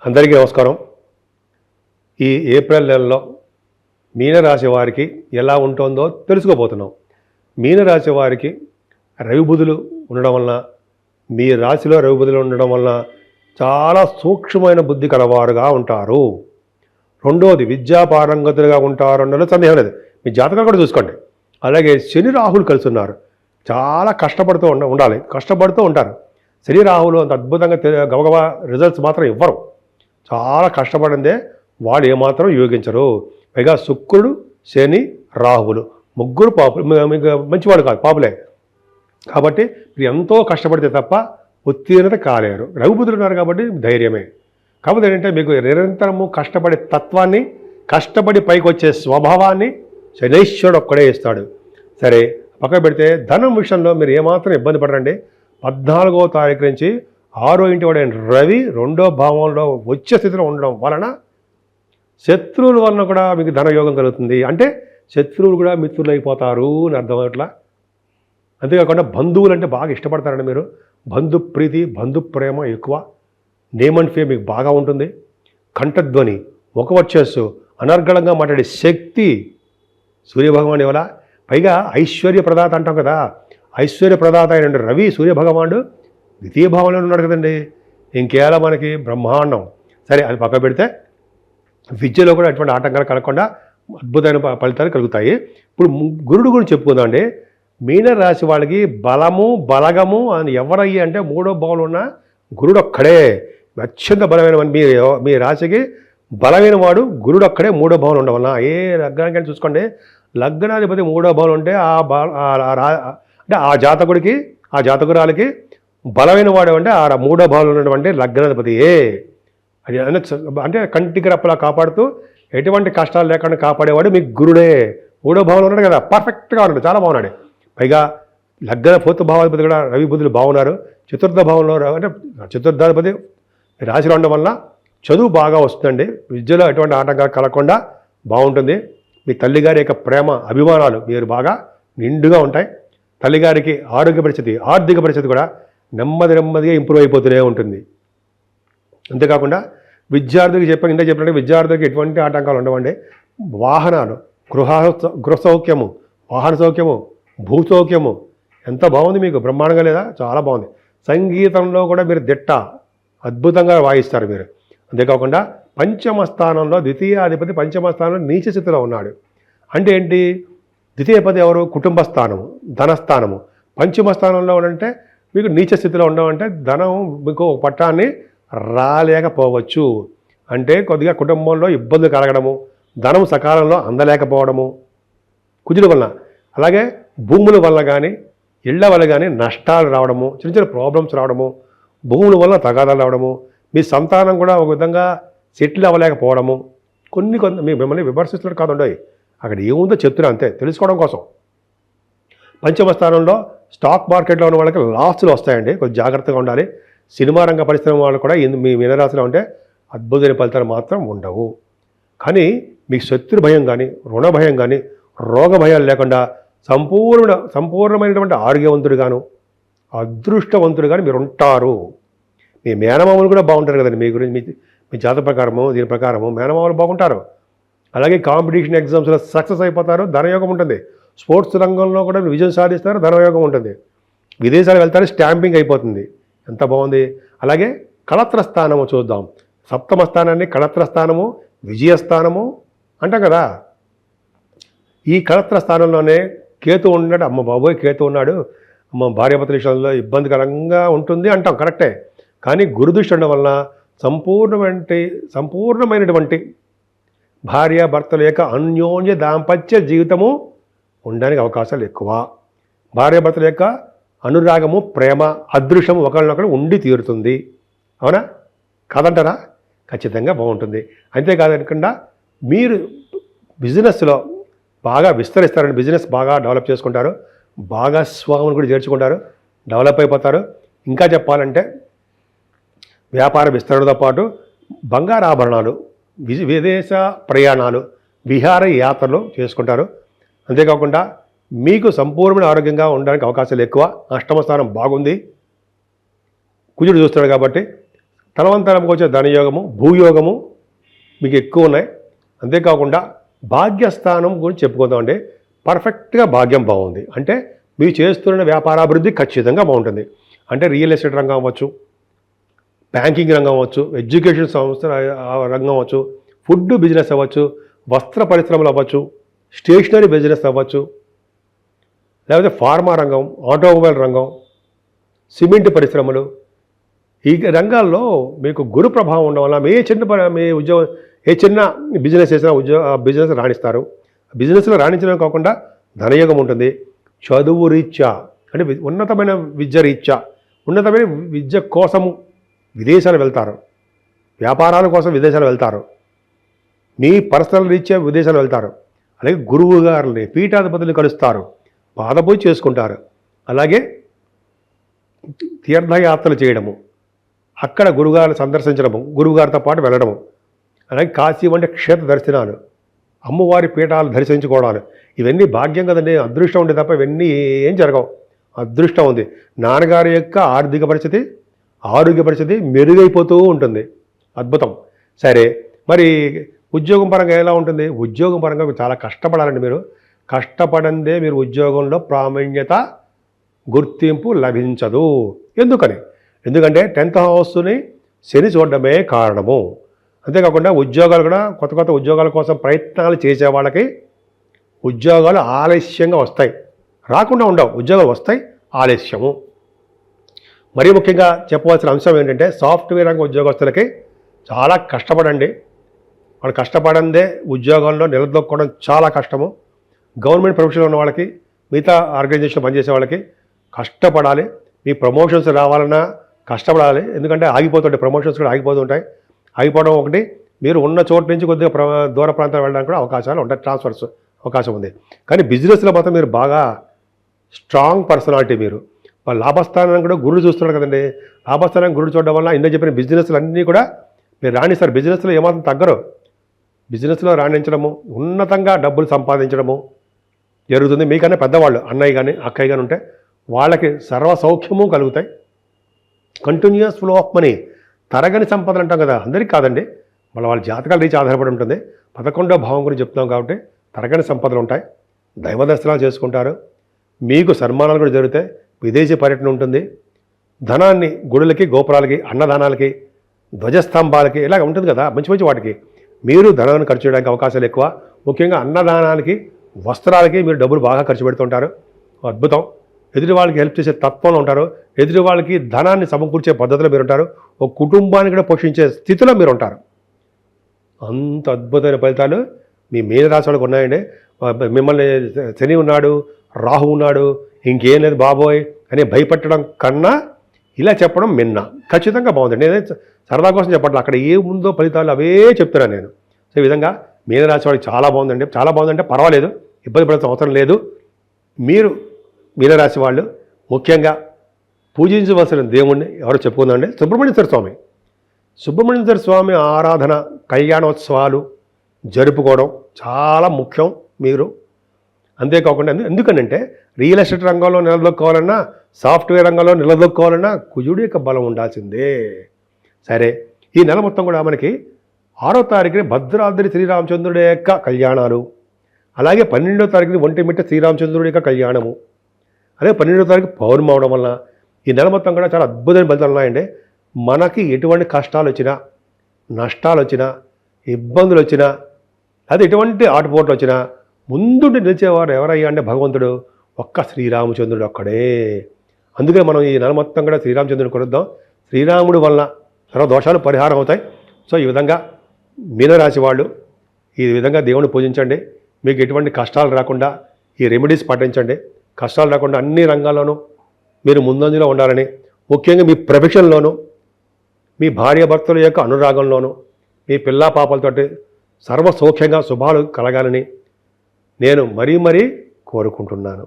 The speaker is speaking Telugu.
అందరికీ నమస్కారం. ఈ ఏప్రిల్ నెలలో మీనరాశి వారికి ఎలా ఉంటుందో తెలుసుకోబోతున్నాం. మీనరాశి వారికి రవి బుధులు ఉండడం వలన, మీ రాశిలో రవి బుధులు ఉండడం వలన చాలా సూక్ష్మమైన బుద్ధి కలవారుగా ఉంటారు. రెండోది విద్యాపారంగతులుగా ఉంటారు అన్నది సందేహం లేదు. మీ జాతకాలు కూడా చూసుకోండి. అలాగే శని రాహులు కలిసి ఉన్నారు. చాలా కష్టపడుతూ కష్టపడుతూ ఉంటారు. శని రాహులు అంత అద్భుతంగా గబగబా రిజల్ట్స్ మాత్రం ఇవ్వరు. చాలా కష్టపడిందే వాళ్ళు ఏమాత్రం యోగించరు. పైగా శుక్రుడు, శని, రాహువులు ముగ్గురు మంచివాడు కాదు, పాపులే. కాబట్టి మీరు ఎంతో కష్టపడితే తప్ప ఉత్తీర్ణత కాలేరు. రఘుబుధులు ఉన్నారు కాబట్టి ధైర్యమే. కాకపోతే ఏంటంటే మీకు నిరంతరము కష్టపడే తత్వాన్ని, కష్టపడి పైకి వచ్చే స్వభావాన్ని శనైశ్వరుడు ఒక్కడే ఇస్తాడు. సరే పక్కన పెడితే ధనం విషయంలో మీరు ఏమాత్రం ఇబ్బంది పడరండి. 14వ తారీఖు నుంచి 6వ ఇంటి వాడైన రవి 2వ భావంలో వచ్చే స్థితిలో ఉండడం వలన శత్రువుల వలన కూడా మీకు ధనయోగం కలుగుతుంది. అంటే శత్రువులు కూడా మిత్రులు అయిపోతారు అని అర్థం. అట్లా అంతేకాకుండా బంధువులు అంటే బాగా ఇష్టపడతారండి మీరు. బంధు ప్రీతి, బంధు ప్రేమ ఎక్కువ. నేమ్ అండ్ ఫేమ్ మీకు బాగా ఉంటుంది. కంఠధ్వని, ముఖవర్చస్సు, అనర్గళంగా మాట్లాడే శక్తి సూర్యభగవాన్ ఇవ్వాల. పైగా ఐశ్వర్య ప్రదాత అంటాం కదా, ఐశ్వర్య ప్రదాత అయిన రవి సూర్యభగవానుడు ద్వితీయ భావంలో ఉన్నాడు కదండి. ఇంకేలా మనకి బ్రహ్మాండం. సరే అది పక్క పెడితే విద్యలో కూడా ఎటువంటి ఆటంకాలు కలగకుండా అద్భుతమైన ఫలితాలు కలుగుతాయి. ఇప్పుడు గురుడు గురించి చెప్పుకుందాం అండి. మీనరాశి వాళ్ళకి బలము, బలగము అని ఎవరయ్యి అంటే 3వ భావంలో ఉన్న గురుడు ఒక్కడే అత్యంత బలమైన. మీ రాశికి బలమైన వాడు గురుడు ఒక్కడే 3వ భావంలో ఉండడం వలన. ఏ లగ్నానికి చూసుకోండి, లగ్నాధిపతి 3వ భావంలో ఉంటే అంటే ఆ జాతకుడికి, ఆ జాతకురాలకి బలమైన వాడు అంటే ఆ 3వ భావంలో ఉన్నటువంటి లగ్నాధిపతి అది అంటే కంటికి రెప్పలా కాపాడుతూ ఎటువంటి కష్టాలు లేకుండా కాపాడేవాడు మీకు గురుడే. 3వ భావంలో ఉన్నాడు కదా, పర్ఫెక్ట్గా ఉన్నాడు, చాలా బాగున్నాడు. పైగా లగ్న 4వ భావాధిపతి కూడా రవి బుధులు బాగున్నారు. 4వ భావంలో అంటే 4థాధిపతి రాశిలో ఉండడం వల్ల చదువు బాగా వస్తుందండి. విద్యలో ఎటువంటి ఆటంకాలు కలగకుండా బాగుంటుంది. మీ తల్లిగారి యొక్క ప్రేమ, అభిమానాలు మీరు బాగా నిండుగా ఉంటాయి. తల్లిగారికి ఆరోగ్య పరిస్థితి, ఆర్థిక పరిస్థితి కూడా నెమ్మదిగా ఇంప్రూవ్ అయిపోతూనే ఉంటుంది. అంతేకాకుండా విద్యార్థులకి చెప్పినట్టు విద్యార్థులకి ఎటువంటి ఆటంకాలు ఉండవండి. వాహనాలు, గృహ సౌఖ్యము, వాహన సౌఖ్యము, భూ సౌఖ్యము ఎంత బాగుంది మీకు, బ్రహ్మాండంగా లేదా? చాలా బాగుంది. సంగీతంలో కూడా మీరు దిట్ట, అద్భుతంగా వాయిస్తారు మీరు. అంతేకాకుండా పంచమ స్థానంలో ద్వితీయాధిపతి పంచమ స్థానంలో నీచ స్థితిలో ఉన్నాడు. అంటే ఏంటి? ద్వితీయపతి ఎవరు? కుటుంబ స్థానము, ధనస్థానము. పంచమ స్థానంలో ఉంటే మీకు నీచ స్థితిలో ఉండమంటే ధనం మీకు పట్టాన్ని రాలేకపోవచ్చు. అంటే కొద్దిగా కుటుంబంలో ఇబ్బందులు కలగడము, ధనం సకాలంలో అందలేకపోవడము కుజుల వలన. అలాగే భూముల వల్ల కానీ, ఇళ్ల వల్ల కానీ నష్టాలు రావడము, చిన్న ప్రాబ్లమ్స్ రావడము, భూముల వల్ల తగాదాలు రావడము, మీ సంతానం కూడా ఒక విధంగా సెటిల్ అవ్వలేకపోవడము. కొంత మిమ్మల్ని విమర్శిస్తున్నట్టు కాదుండవు, అక్కడ ఏముందో చెప్తున్నా అంతే తెలుసుకోవడం కోసం. పంచమ స్థానంలో స్టాక్ మార్కెట్లో ఉన్న వాళ్ళకి లాస్లు వస్తాయండి, కొంచెం జాగ్రత్తగా ఉండాలి. సినిమా రంగ పరిశ్రమ వాళ్ళు కూడా మీ మీనరాశిలో ఉంటే అద్భుతమైన ఫలితాలు మాత్రం ఉండవు. కానీ మీకు శత్రు భయం కానీ, రుణ భయం కానీ, రోగ భయాలు లేకుండా సంపూర్ణమైనటువంటి ఆరోగ్యవంతుడుగాను, అదృష్టవంతుడు కానీ మీరు ఉంటారు. మీ మేనమామలు కూడా బాగుంటారు కదండి. మీ గురించి మీ జాతక ప్రకారము, దీని ప్రకారము మేనమామలు బాగుంటారు. అలాగే కాంపిటీషన్ ఎగ్జామ్స్లో సక్సెస్ అయిపోతారు, ధనయోగం ఉంటుంది. స్పోర్ట్స్ రంగంలో కూడా విజయం సాధిస్తారు, ధనయోగం ఉంటుంది. విదేశాలు వెళ్తారు, స్టాంపింగ్ అయిపోతుంది. ఎంత బాగుంది. అలాగే కళత్ర స్థానము చూద్దాం. 7వ స్థానాన్ని కళత్ర స్థానము, విజయస్థానము అంటాం కదా. ఈ కళత్ర స్థానంలోనే కేతు ఉన్నాడు. అమ్మ బాబోయ్, కేతు ఉన్నాడు, అమ్మ భార్యాభర్తల విషయంలో ఇబ్బందికరంగా ఉంటుంది అంటాం, కరెక్టే. కానీ గురుదృష్టి ఉండడం వలన సంపూర్ణమైనటువంటి భార్యాభర్తల యొక్క అన్యోన్య దాంపత్య జీవితము ఉండడానికి అవకాశాలు ఎక్కువ. భార్యాభర్తల యొక్క అనురాగము, ప్రేమ, అదృష్టము ఒకరినొకరు ఉండి తీరుతుంది. అవునా కాదంటారా? ఖచ్చితంగా బాగుంటుంది. అంతేకాదనకుండా మీరు బిజినెస్లో బాగా విస్తరిస్తారని, బిజినెస్ బాగా డెవలప్ చేసుకుంటారు, భాగస్వాములు కూడా చేర్చుకుంటారు, డెవలప్ అయిపోతారు. ఇంకా చెప్పాలంటే వ్యాపార విస్తరణతో పాటు బంగారు ఆభరణాలు, విదేశ ప్రయాణాలు, విహార యాత్రలు చేసుకుంటారు. అంతేకాకుండా మీకు సంపూర్ణమైన ఆరోగ్యంగా ఉండడానికి అవకాశాలు ఎక్కువ. అష్టమ స్థానం బాగుంది, కుజుడు చూస్తున్నాడు కాబట్టి తలవంతరంకి వచ్చే ధనయోగము, భూయోగము మీకు ఎక్కువ ఉన్నాయి. అంతేకాకుండా భాగ్యస్థానం గురించి చెప్పుకుందామండి. పర్ఫెక్ట్గా భాగ్యం బాగుంది అంటే మీరు చేస్తున్న వ్యాపారాభివృద్ధి ఖచ్చితంగా బాగుంటుంది. అంటే రియల్ ఎస్టేట్ రంగం అవ్వచ్చు, బ్యాంకింగ్ రంగం అవ్వచ్చు, ఎడ్యుకేషన్ సంస్థ రంగం అవ్వచ్చు, ఫుడ్ బిజినెస్ అవ్వచ్చు, వస్త్ర పరిశ్రమలు అవ్వచ్చు, స్టేషనరీ బిజినెస్ అవ్వచ్చు, లేకపోతే ఫార్మా రంగం, ఆటోమొబైల్ రంగం, సిమెంట్ పరిశ్రమలు. ఈ రంగాల్లో మీకు గురు ప్రభావం ఉండడం వల్ల మీ ఉద్యోగం ఏ చిన్న బిజినెస్ చేసినా బిజినెస్ రాణిస్తారు. బిజినెస్లో రాణించడం కాకుండా ధనయోగం ఉంటుంది. చదువు రీత్యా అంటే ఉన్నతమైన విద్య రీత్యా, ఉన్నతమైన విద్య కోసము విదేశాలు వెళ్తారు, వ్యాపారాల కోసం విదేశాలు వెళ్తారు, మీ పర్సనల్ రీత్యా విదేశాలు వెళ్తారు. అలాగే గురువు గారిని, పీఠాధిపతులు కలుస్తారు, పాదపూజ చేసుకుంటారు. అలాగే తీర్థయాత్రలు చేయడము, అక్కడ గురువుగారిని సందర్శించడము, గురువుగారితో పాటు వెళ్ళడము, అలాగే కాశీ వంటి క్షేత్ర దర్శనాలు, అమ్మవారి పీఠాలు దర్శించుకోవడాలు, ఇవన్నీ భాగ్యం కదండి. అదృష్టం ఉండే తప్ప ఇవన్నీ ఏం జరగవు. అదృష్టం ఉంది. నాన్నగారి యొక్క ఆర్థిక పరిస్థితి, ఆరోగ్య పరిస్థితి మెరుగైపోతూ ఉంటుంది. అద్భుతం. సరే, మరి ఉద్యోగం పరంగా ఎలా ఉంటుంది? ఉద్యోగం పరంగా చాలా కష్టపడాలండి. మీరు కష్టపడందే మీరు ఉద్యోగంలో ప్రావీణ్యత, గుర్తింపు లభించదు. ఎందుకంటే 10th హౌస్ని శని చూడడమే కారణము. అంతేకాకుండా ఉద్యోగాలు కూడా కొత్త ఉద్యోగాల కోసం ప్రయత్నాలు చేసే వాళ్ళకి ఉద్యోగాలు ఆలస్యంగా వస్తాయి, రాకుండా ఉండవు. ఉద్యోగాలు వస్తాయి, ఆలస్యము. మరీ ముఖ్యంగా చెప్పవలసిన అంశం ఏంటంటే సాఫ్ట్వేర్ రంగ ఉద్యోగస్తులకి చాలా కష్టపడండి. వాళ్ళు కష్టపడందే ఉద్యోగాల్లో నిలదొక్కడం చాలా కష్టము. గవర్నమెంట్ ప్రొఫెషన్లో ఉన్న వాళ్ళకి, మిగతా ఆర్గనైజేషన్ పనిచేసే వాళ్ళకి కష్టపడాలి. మీ ప్రమోషన్స్ రావాలన్నా కష్టపడాలి. ఎందుకంటే ఆగిపోతుంటాయి, ప్రమోషన్స్ కూడా ఆగిపోతుంటాయి. ఆగిపోవడం ఒకటి, మీరు ఉన్న చోటు నుంచి కొద్దిగా దూర ప్రాంతాలు వెళ్ళడానికి కూడా అవకాశాలు ఉంటాయి, ట్రాన్స్ఫర్స్ అవకాశం ఉంది. కానీ బిజినెస్లో మాత్రం మీరు బాగా స్ట్రాంగ్ పర్సనాలిటీ. మీరు లాభస్థానాన్ని కూడా గురుడు చూస్తున్నాడు కదండి. లాభస్థానం గురుడు చూడడం వల్ల ఇందులో చెప్పిన బిజినెస్లు అన్నీ కూడా మీరు రాణిస్తారు. బిజినెస్లో ఏమాత్రం తగ్గరు. బిజినెస్లో రాణించడము, ఉన్నతంగా డబ్బులు సంపాదించడము జరుగుతుంది. మీకన్నా పెద్దవాళ్ళు, అన్నయ్య కానీ అక్కయ్య కానీ ఉంటే వాళ్ళకి సర్వ సౌఖ్యము కలుగుతాయి. కంటిన్యూస్ ఫ్లో ఆఫ్ మనీ, తరగని సంపదలు అంటాం కదా, అందరికీ కాదండి. వాళ్ళ జాతకాల రీచి ఆధారపడి ఉంటుంది. 11వ భావం గురించి చెప్తున్నాం కాబట్టి తరగని సంపదలు ఉంటాయి. దైవ దర్శనాలు చేసుకుంటారు, మీకు సన్మానాలు కూడా జరుగుతాయి, విదేశీ పర్యటన ఉంటుంది. ధనాన్ని గుడులకి, గోపురాలకి, అన్నదానాలకి, ధ్వజస్తంభాలకి ఇలాగ ఉంటుంది కదా, మంచి మంచి వాటికి మీరు ధనాన్ని ఖర్చు చేయడానికి అవకాశాలు ఎక్కువ. ముఖ్యంగా అన్నదానానికి, వస్త్రాలకి మీరు డబ్బులు బాగా ఖర్చు పెడుతుంటారు. అద్భుతం. ఎదుటి వాళ్ళకి హెల్ప్ చేసే తత్వంలో ఉంటారు. ఎదుటి వాళ్ళకి ధనాన్ని సమకూర్చే పద్ధతిలో మీరు ఉంటారు. ఒక కుటుంబాన్ని కూడా పోషించే స్థితిలో మీరు ఉంటారు. అంత అద్భుతమైన ఫలితాలు మీ మీనరాశి వాళ్ళకి ఉన్నాయండి. మిమ్మల్ని శని ఉన్నాడు, రాహు ఉన్నాడు, ఇంకేం లేదు బాబోయ్ అని భయపెట్టడం కన్నా ఇలా చెప్పడం మిన్న ఖచ్చితంగా బాగుంది. నేనే సరదా కోసం చెప్పట్లేదు, అక్కడ ఏముందో ఫలితాలు అవే చెప్తున్నాను నేను. సో ఈ విధంగా మీనరాశి వాళ్ళకి చాలా బాగుందండి. చాలా బాగుందంటే పర్వాలేదు, ఇబ్బంది పడాల్సిన అవసరం లేదు. మీరు మీనరాశి వాళ్ళు ముఖ్యంగా పూజించవలసిన దేవుణ్ణి ఎవరో చెప్పుకుందండి, సుబ్రహ్మణ్యేశ్వర స్వామి. సుబ్రహ్మణ్యేశ్వర స్వామి ఆరాధన, కళ్యాణోత్సవాలు జరుపుకోవడం చాలా ముఖ్యం. మీరు అంతేకాకుండా ఎందుకనంటే రియల్ ఎస్టేట్ రంగంలో నిలదొక్కోవాలన్నా, సాఫ్ట్వేర్ రంగంలో నిలదొక్కోవాలన్నా కుజుడి యొక్క బలం ఉండాల్సిందే. సరే, ఈ నెల మొత్తం కూడా మనకి 6వ తారీఖున భద్రాద్రి శ్రీరామచంద్రుడి యొక్క కళ్యాణాలు, అలాగే 12వ తారీఖున ఒంటిమిట్ట శ్రీరామచంద్రుడి యొక్క కళ్యాణము, అలాగే 12వ తారీఖు పౌర్ణమి అవడం వల్ల ఈ నెల మొత్తం కూడా చాలా అద్భుతమైన ఫలితాలు ఉన్నాయండి. మనకి ఎటువంటి కష్టాలు వచ్చినా, నష్టాలు వచ్చినా, ఇబ్బందులు వచ్చినా, అదే ఎటువంటి ఆటుపోట్లు వచ్చినా ముందుండి నిలిచేవారు ఎవరయ్యా అంటే భగవంతుడు ఒక్క శ్రీరామచంద్రుడు ఒక్కడే. అందుకే మనం ఈ నెల మొత్తం కూడా శ్రీరామచంద్రుడిని కొలుద్దాం. శ్రీరాముడి వలన సర్వ దోషాలు పరిహారం అవుతాయి. సో ఈ విధంగా మీనరాశి వాళ్ళు ఈ విధంగా దేవుని పూజించండి. మీకు ఎటువంటి కష్టాలు రాకుండా ఈ రెమెడీస్ పాటించండి. కష్టాలు రాకుండా అన్ని రంగాల్లోనూ మీరు ముందంజలో ఉండాలని, ముఖ్యంగా మీ ప్రొఫెషన్లోనూ, మీ భార్యాభర్తల యొక్క అనురాగంలోనూ, మీ పిల్లా పాపలతోటి సర్వ సౌఖ్యంగా శుభాలు కలగాలని నేను మరీ కోరుకుంటున్నాను.